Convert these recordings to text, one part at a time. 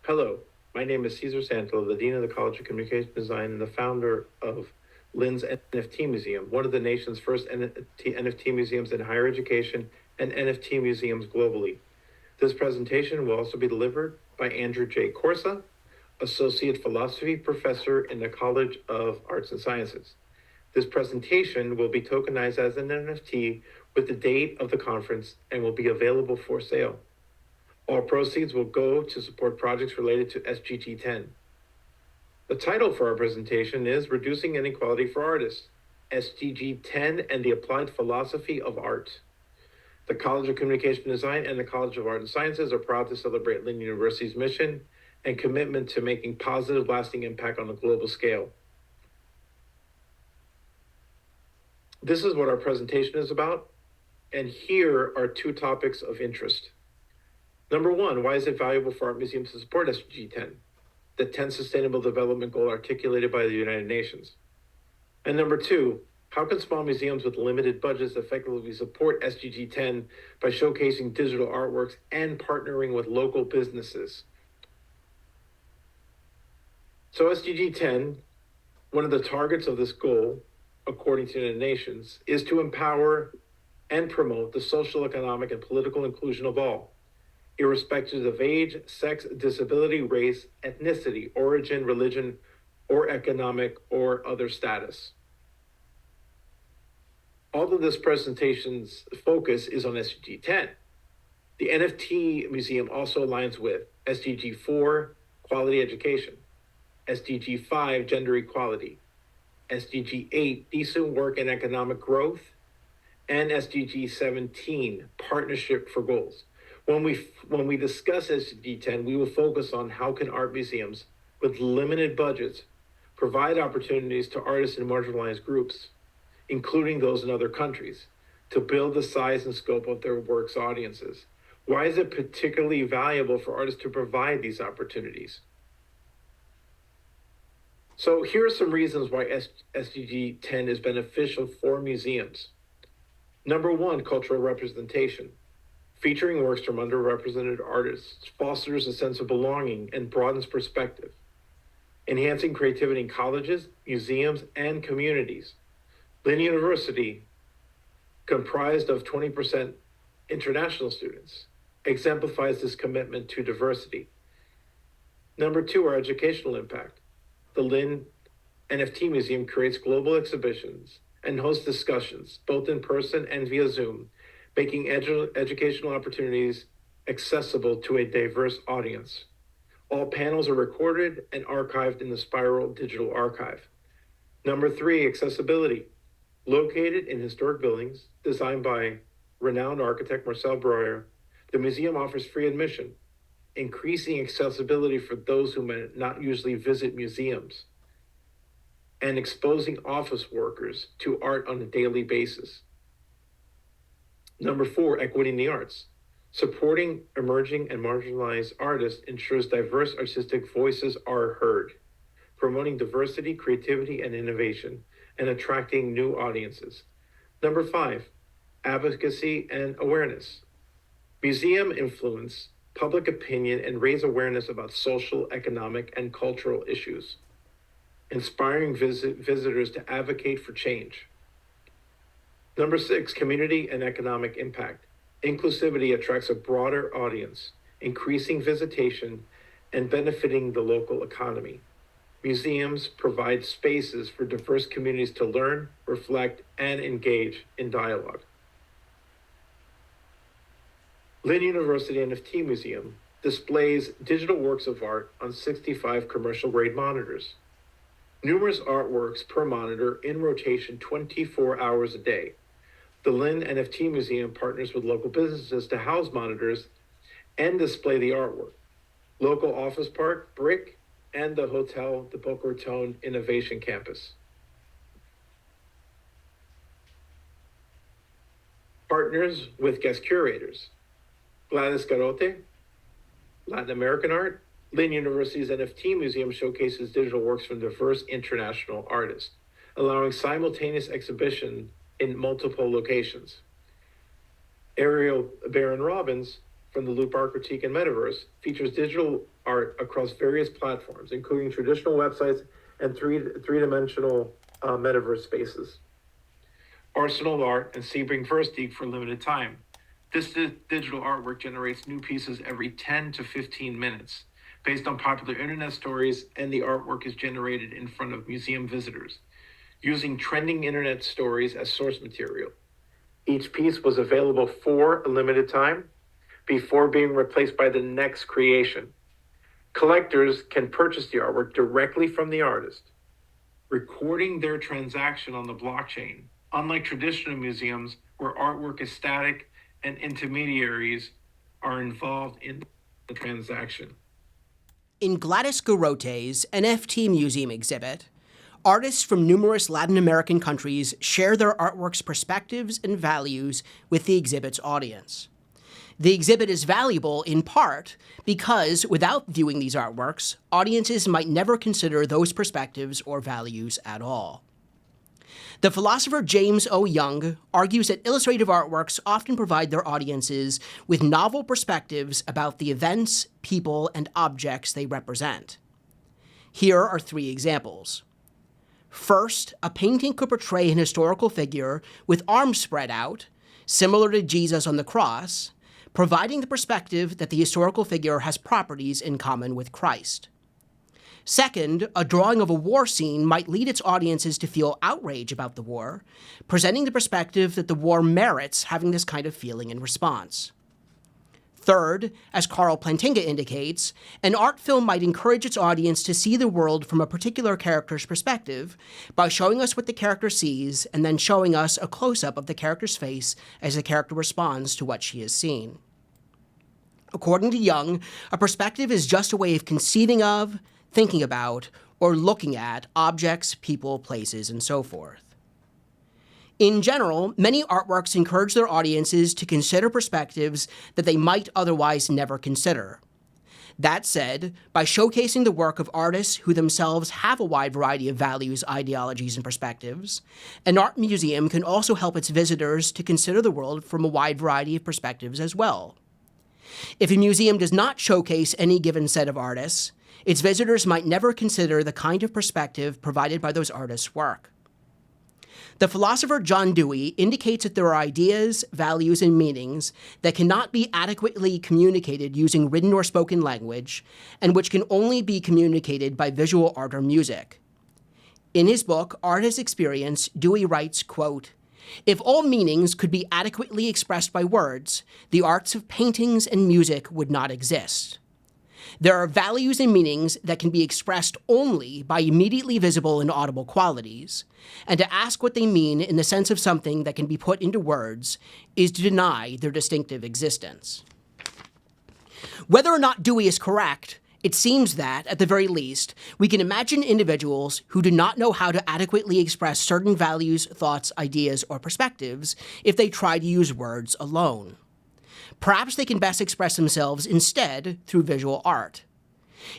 Hello, my name is Cesar Santo, the Dean of the College of Communication Design and the founder of Lynn's NFT Museum, one of the nation's first NFT museums in higher education and NFT museums globally. This presentation will also be delivered by Andrew J. Corsa, Associate Philosophy Professor in the College of Arts and Sciences. This presentation will be tokenized as an NFT with the date of the conference and will be available for sale. All proceeds will go to support projects related to SDG 10. The title for our presentation is Reducing Inequality for Artists, SDG 10 and the Applied Philosophy of Art. The College of Communication Design and the College of Art and Sciences are proud to celebrate Lynn University's mission and commitment to making positive, lasting impact on a global scale. This is what our presentation is about, and here are two topics of interest. Number one, why is it valuable for art museums to support SDG 10, the 10th Sustainable Development Goal articulated by the United Nations? And number two, how can small museums with limited budgets effectively support SDG 10 by showcasing digital artworks and partnering with local businesses? So SDG 10, one of the targets of this goal, according to the United Nations, is to empower and promote the social, economic, and political inclusion of all, irrespective of age, sex, disability, race, ethnicity, origin, religion, or economic or other status. All of this presentation's focus is on SDG 10. The NFT Museum also aligns with SDG 4, quality education, SDG 5, gender equality, SDG 8, decent work and economic growth, and SDG 17, partnership for goals. When we discuss SDG 10, we will focus on how can art museums with limited budgets provide opportunities to artists and marginalized groups, including those in other countries, to build the size and scope of their work's audiences. Why is it particularly valuable for artists to provide these opportunities? So here are some reasons why SDG 10 is beneficial for museums. Number one, cultural representation. Featuring works from underrepresented artists fosters a sense of belonging and broadens perspective, enhancing creativity in colleges, museums, and communities. Lynn University, comprised of 20% international students, exemplifies this commitment to diversity. Number two, our educational impact. The Lynn NFT Museum creates global exhibitions and hosts discussions, both in person and via Zoom, making educational opportunities accessible to a diverse audience. All panels are recorded and archived in the Spiral Digital Archive. Number three, accessibility. Located in historic buildings designed by renowned architect Marcel Breuer, the museum offers free admission, increasing accessibility for those who may not usually visit museums, and exposing office workers to art on a daily basis. Number four, equity in the arts. Supporting emerging and marginalized artists ensures diverse artistic voices are heard, promoting diversity, creativity, and innovation, and attracting new audiences. Number five, advocacy and awareness. Museum influence public opinion and raise awareness about social, economic, and cultural issues, inspiring visitors to advocate for change. Number six, community and economic impact. Inclusivity attracts a broader audience, increasing visitation and benefiting the local economy. Museums provide spaces for diverse communities to learn, reflect, and engage in dialogue. Lynn University NFT Museum displays digital works of art on 65 commercial-grade monitors. Numerous artworks per monitor in rotation 24 hours a day. The Lynn NFT Museum partners with local businesses to house monitors and display the artwork. Local office park, Brick, and the hotel, the Boca Raton Innovation Campus. Partners with guest curators. Gladys Garote, Latin American art. Lynn University's NFT Museum showcases digital works from diverse international artists, allowing simultaneous exhibition in multiple locations. Ariel Barron Robbins from the Loop Art Critique and Metaverse features digital art across various platforms, including traditional websites and three-dimensional metaverse spaces. Arsenal Art and Sebring Versteeg for limited time. This digital artwork generates new pieces every 10 to 15 minutes, based on popular internet stories, and the artwork is generated in front of museum visitors, using trending internet stories as source material. Each piece was available for a limited time before being replaced by the next creation. Collectors can purchase the artwork directly from the artist, recording their transaction on the blockchain, unlike traditional museums where artwork is static and intermediaries are involved in the transaction. In Gladys Garote's NFT Museum exhibit, artists from numerous Latin American countries share their artwork's perspectives and values with the exhibit's audience. The exhibit is valuable in part because, without viewing these artworks, audiences might never consider those perspectives or values at all. The philosopher James O. Young argues that illustrative artworks often provide their audiences with novel perspectives about the events, people, and objects they represent. Here are 3 examples. First, a painting could portray an historical figure with arms spread out, similar to Jesus on the cross, providing the perspective that the historical figure has properties in common with Christ. Second, a drawing of a war scene might lead its audiences to feel outrage about the war, presenting the perspective that the war merits having this kind of feeling in response. Third, as Carl Plantinga indicates, an art film might encourage its audience to see the world from a particular character's perspective by showing us what the character sees and then showing us a close-up of the character's face as the character responds to what she has seen. According to Young, a perspective is just a way of conceiving of, thinking about, or looking at objects, people, places, and so forth. In general, many artworks encourage their audiences to consider perspectives that they might otherwise never consider. That said, by showcasing the work of artists who themselves have a wide variety of values, ideologies, and perspectives, an art museum can also help its visitors to consider the world from a wide variety of perspectives as well. If a museum does not showcase any given set of artists, its visitors might never consider the kind of perspective provided by those artists' work. The philosopher John Dewey indicates that there are ideas, values, and meanings that cannot be adequately communicated using written or spoken language, and which can only be communicated by visual art or music. In his book, Art as Experience, Dewey writes, quote, "If all meanings could be adequately expressed by words, the arts of paintings and music would not exist. There are values and meanings that can be expressed only by immediately visible and audible qualities, and to ask what they mean in the sense of something that can be put into words is to deny their distinctive existence." Whether or not Dewey is correct, it seems that, at the very least, we can imagine individuals who do not know how to adequately express certain values, thoughts, ideas, or perspectives if they try to use words alone. Perhaps they can best express themselves instead through visual art.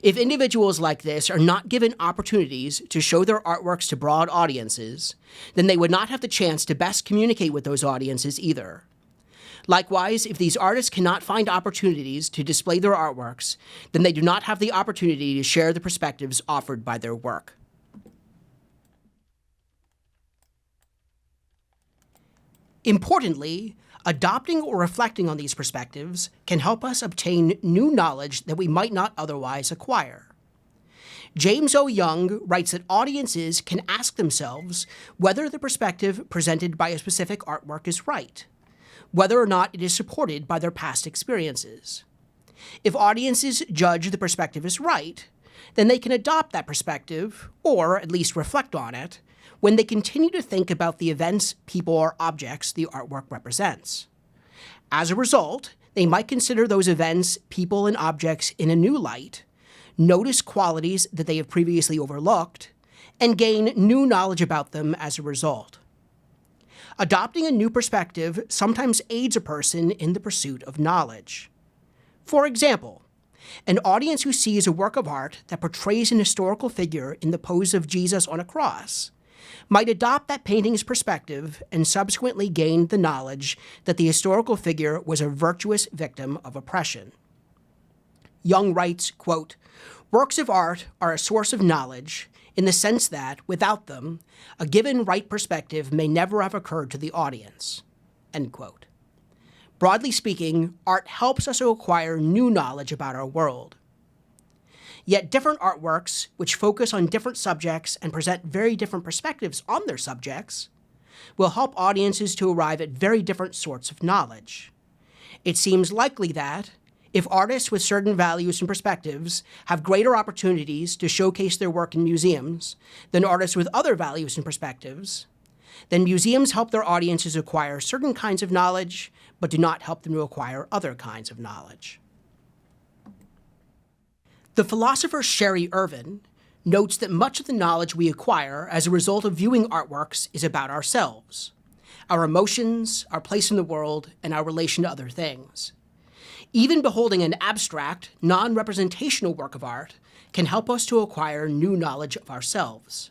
If individuals like this are not given opportunities to show their artworks to broad audiences, then they would not have the chance to best communicate with those audiences either. Likewise, if these artists cannot find opportunities to display their artworks, then they do not have the opportunity to share the perspectives offered by their work. Importantly, adopting or reflecting on these perspectives can help us obtain new knowledge that we might not otherwise acquire. James O. Young writes that audiences can ask themselves whether the perspective presented by a specific artwork is right, whether or not it is supported by their past experiences. If audiences judge the perspective is right, then they can adopt that perspective, or at least reflect on it, when they continue to think about the events, people, or objects the artwork represents. As a result, they might consider those events, people, and objects in a new light, notice qualities that they have previously overlooked, and gain new knowledge about them as a result. Adopting a new perspective sometimes aids a person in the pursuit of knowledge. For example, an audience who sees a work of art that portrays an historical figure in the pose of Jesus on a cross might adopt that painting's perspective and subsequently gain the knowledge that the historical figure was a virtuous victim of oppression. Young writes, quote, "Works of art are a source of knowledge in the sense that, without them, a given right perspective may never have occurred to the audience," end quote. Broadly speaking, art helps us to acquire new knowledge about our world. Yet different artworks, which focus on different subjects and present very different perspectives on their subjects, will help audiences to arrive at very different sorts of knowledge. It seems likely that, if artists with certain values and perspectives have greater opportunities to showcase their work in museums than artists with other values and perspectives, then museums help their audiences acquire certain kinds of knowledge, but do not help them to acquire other kinds of knowledge. The philosopher Sherry Irvin notes that much of the knowledge we acquire as a result of viewing artworks is about ourselves, our emotions, our place in the world, and our relation to other things. Even beholding an abstract, non-representational work of art can help us to acquire new knowledge of ourselves.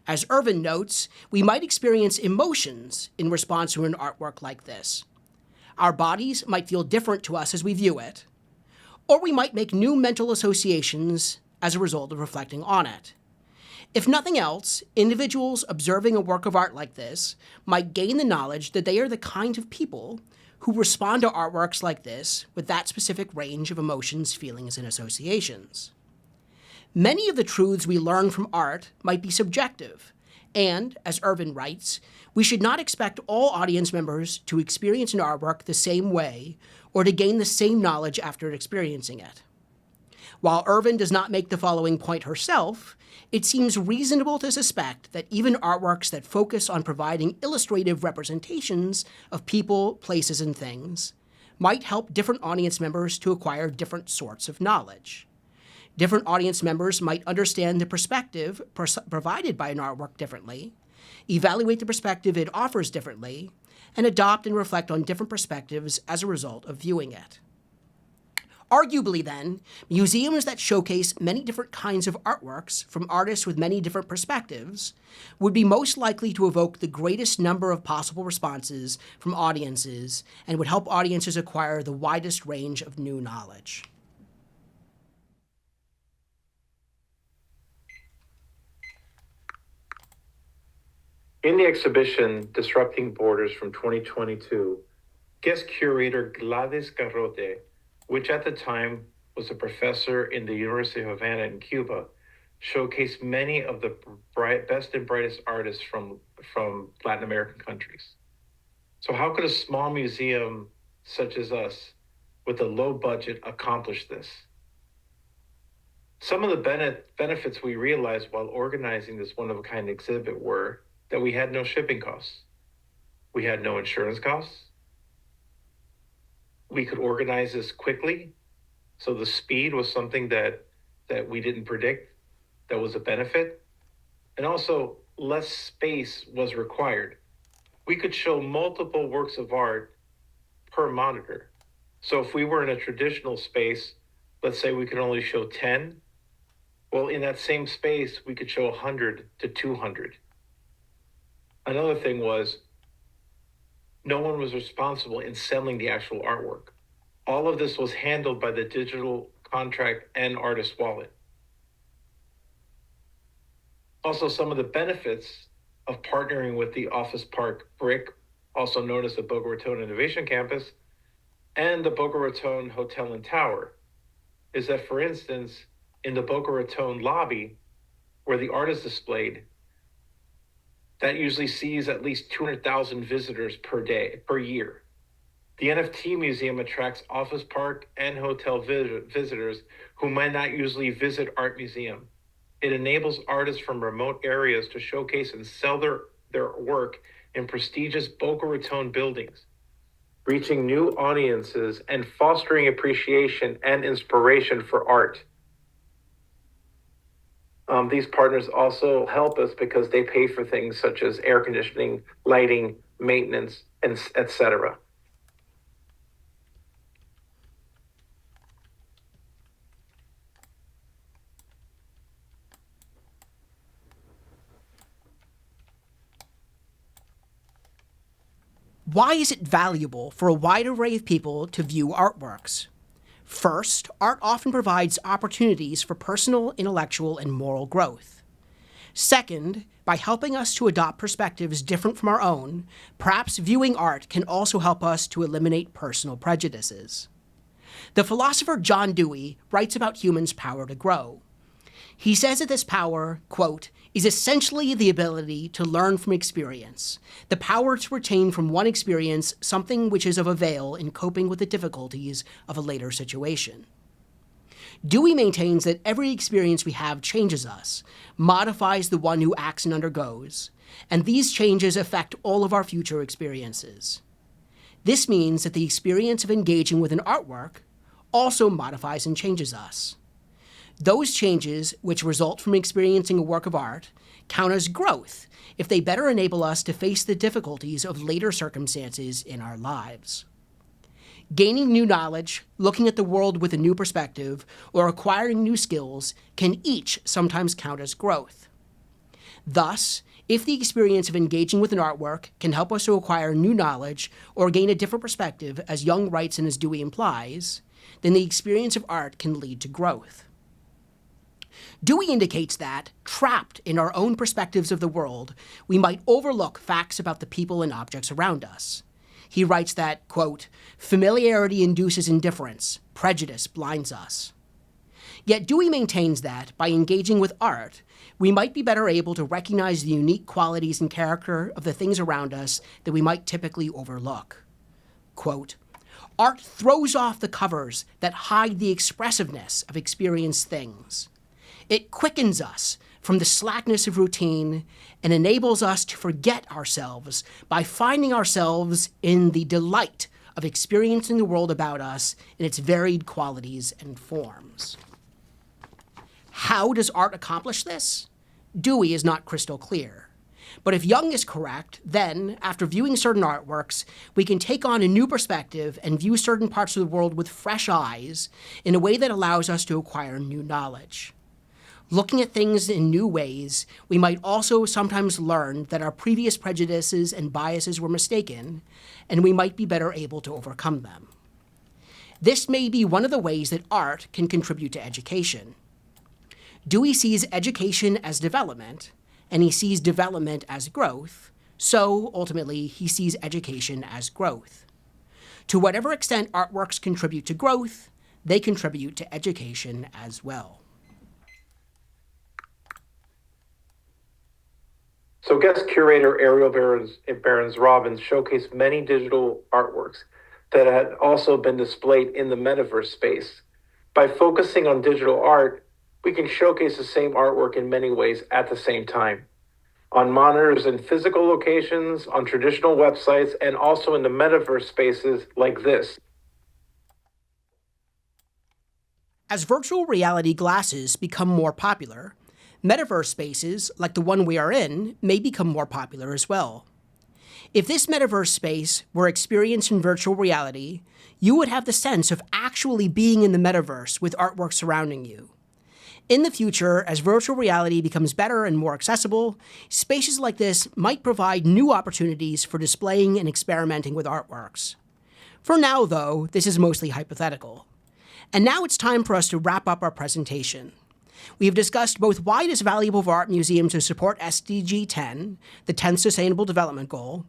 As Irvin notes, we might experience emotions in response to an artwork like this. Our bodies might feel different to us as we view it, or we might make new mental associations as a result of reflecting on it. If nothing else, individuals observing a work of art like this might gain the knowledge that they are the kind of people who respond to artworks like this with that specific range of emotions, feelings, and associations. Many of the truths we learn from art might be subjective, and, as Irvin writes, we should not expect all audience members to experience an artwork the same way or to gain the same knowledge after experiencing it. While Irvin does not make the following point herself, it seems reasonable to suspect that even artworks that focus on providing illustrative representations of people, places, and things might help different audience members to acquire different sorts of knowledge. Different audience members might understand the perspective provided by an artwork differently, evaluate the perspective it offers differently, and adopt and reflect on different perspectives as a result of viewing it. Arguably, then, museums that showcase many different kinds of artworks from artists with many different perspectives would be most likely to evoke the greatest number of possible responses from audiences and would help audiences acquire the widest range of new knowledge. In the exhibition Disrupting Borders from 2022, guest curator Gladys Garrote, which at the time was a professor in the University of Havana in Cuba, showcased many of the best and brightest artists from Latin American countries. So how could a small museum such as us, with a low budget, accomplish this? Some of the benefits we realized while organizing this one-of-a-kind exhibit were that we had no shipping costs. We had no insurance costs. We could organize this quickly. So the speed was something that we didn't predict. That was a benefit. And also less space was required. We could show multiple works of art per monitor. So if we were in a traditional space, let's say we could only show 10, well, in that same space, we could show 100 to 200. Another thing was, no one was responsible in selling the actual artwork. All of this was handled by the digital contract and artist wallet. Also, some of the benefits of partnering with the Office Park Brick, also known as the Boca Raton Innovation Campus, and the Boca Raton Hotel and Tower, is that, for instance, in the Boca Raton lobby, where the art is displayed, that usually sees at least 200,000 visitors per year. The NFT Museum attracts Office Park and hotel visitors who might not usually visit art museum. It enables artists from remote areas to showcase and sell their work in prestigious Boca Raton buildings, reaching new audiences and fostering appreciation and inspiration for art. These partners also help us because they pay for things such as air conditioning, lighting, maintenance, and etc. Why is it valuable for a wide array of people to view artworks? First, art often provides opportunities for personal, intellectual, and moral growth. Second, by helping us to adopt perspectives different from our own, perhaps viewing art can also help us to eliminate personal prejudices. The philosopher John Dewey writes about humans' power to grow. He says that this power, quote, is essentially the ability to learn from experience, the power to retain from one experience something which is of avail in coping with the difficulties of a later situation. Dewey maintains that every experience we have changes us, modifies the one who acts and undergoes, and these changes affect all of our future experiences. This means that the experience of engaging with an artwork also modifies and changes us. Those changes, which result from experiencing a work of art, count as growth if they better enable us to face the difficulties of later circumstances in our lives. Gaining new knowledge, looking at the world with a new perspective, or acquiring new skills can each sometimes count as growth. Thus, if the experience of engaging with an artwork can help us to acquire new knowledge or gain a different perspective, as Young writes and as Dewey implies, then the experience of art can lead to growth. Dewey indicates that, trapped in our own perspectives of the world, we might overlook facts about the people and objects around us. He writes that, quote, familiarity induces indifference, prejudice blinds us. Yet Dewey maintains that, by engaging with art, we might be better able to recognize the unique qualities and character of the things around us that we might typically overlook. Quote, art throws off the covers that hide the expressiveness of experienced things. It quickens us from the slackness of routine and enables us to forget ourselves by finding ourselves in the delight of experiencing the world about us in its varied qualities and forms. How does art accomplish this? Dewey is not crystal clear. But if Young is correct, then, after viewing certain artworks, we can take on a new perspective and view certain parts of the world with fresh eyes in a way that allows us to acquire new knowledge. Looking at things in new ways, we might also sometimes learn that our previous prejudices and biases were mistaken, and we might be better able to overcome them. This may be one of the ways that art can contribute to education. Dewey sees education as development, and he sees development as growth, so ultimately he sees education as growth. To whatever extent artworks contribute to growth, they contribute to education as well. So guest curator Ariel Behrens-Robbins showcased many digital artworks that had also been displayed in the metaverse space. By focusing on digital art, we can showcase the same artwork in many ways at the same time. On monitors in physical locations, on traditional websites, and also in the metaverse spaces like this. As virtual reality glasses become more popular, metaverse spaces, like the one we are in, may become more popular as well. If this metaverse space were experienced in virtual reality, you would have the sense of actually being in the metaverse with artwork surrounding you. In the future, as virtual reality becomes better and more accessible, spaces like this might provide new opportunities for displaying and experimenting with artworks. For now, though, this is mostly hypothetical. And now it's time for us to wrap up our presentation. We have discussed both why it is valuable for art museums to support SDG 10, the 10th Sustainable Development Goal,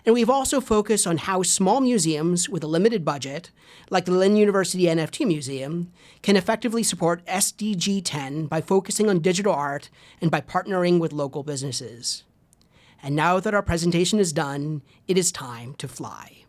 and we've also focused on how small museums with a limited budget, like the Lynn University NFT Museum, can effectively support SDG 10 by focusing on digital art and by partnering with local businesses. And now that our presentation is done, it is time to fly.